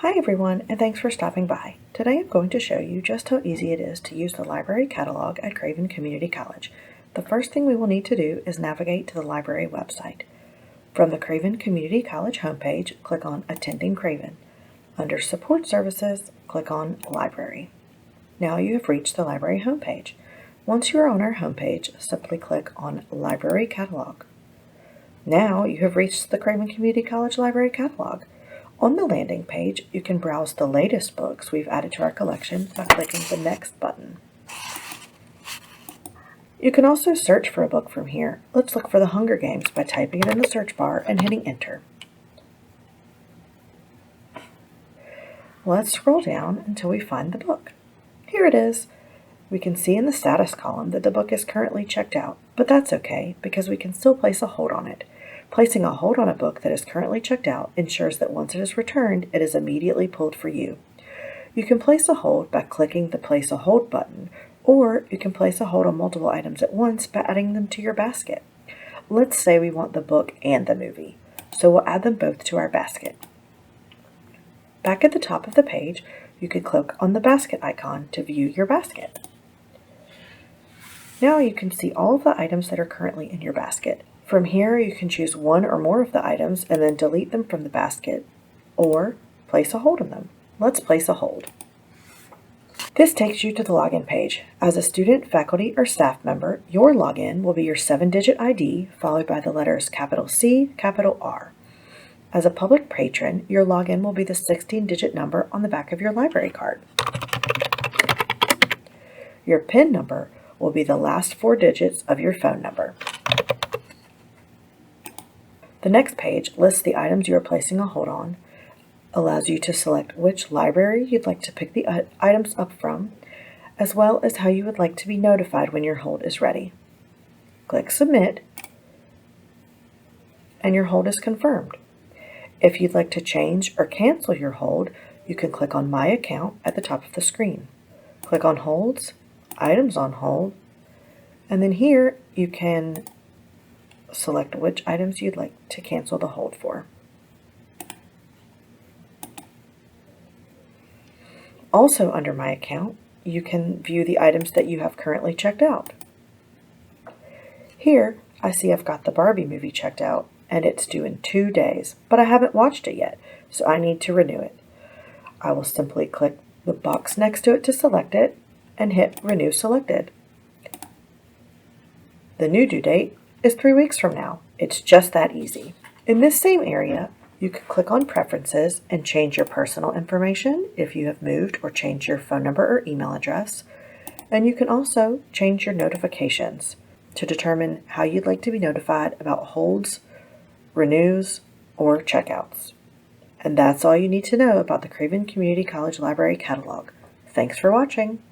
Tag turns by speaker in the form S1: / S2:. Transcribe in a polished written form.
S1: Hi everyone, and thanks for stopping by. Today I'm going to show you just how easy it is to use the library catalog at Craven Community College. The first thing we will need to do is navigate to the library website. From the Craven Community College homepage, click on Attending Craven. Under Support Services, click on Library. Now you have reached the library homepage. Once you are on our homepage, simply click on Library Catalog. Now you have reached the Craven Community College Library catalog. On the landing page, you can browse the latest books we've added to our collection by clicking the Next button. You can also search for a book from here. Let's look for The Hunger Games by typing it in the search bar and hitting Enter. Let's scroll down until we find the book. Here it is. We can see in the status column that the book is currently checked out, but that's okay because we can still place a hold on it. Placing a hold on a book that is currently checked out ensures that once it is returned, it is immediately pulled for you. You can place a hold by clicking the Place a Hold button, or you can place a hold on multiple items at once by adding them to your basket. Let's say we want the book and the movie, so we'll add them both to our basket. Back at the top of the page, you can click on the basket icon to view your basket. Now you can see all of the items that are currently in your basket. From here, you can choose one or more of the items and then delete them from the basket, or place a hold on them. Let's place a hold. This takes you to the login page. As a student, faculty, or staff member, your login will be your 7-digit ID followed by the letters capital C, capital R. As a public patron, your login will be the 16-digit number on the back of your library card. Your PIN number will be the last 4 digits of your phone number. The next page lists the items you are placing a hold on, allows you to select which library you'd like to pick the items up from, as well as how you would like to be notified when your hold is ready. Click Submit, and your hold is confirmed. If you'd like to change or cancel your hold, you can click on My Account at the top of the screen. Click on Holds, Items on Hold, and then here you can select which items you'd like to cancel the hold for. Also under My Account, you can view the items that you have currently checked out. Here, I see I've got the Barbie movie checked out, and it's due in 2 days, but I haven't watched it yet, so I need to renew it. I will simply click the box next to it to select it, and hit Renew Selected. The new due date is 3 weeks from now. It's just that easy. In this same area, you can click on Preferences and change your personal information if you have moved or changed your phone number or email address. And you can also change your notifications to determine how you'd like to be notified about holds, renews, or checkouts. And that's all you need to know about the Craven Community College Library catalog. Thanks for watching.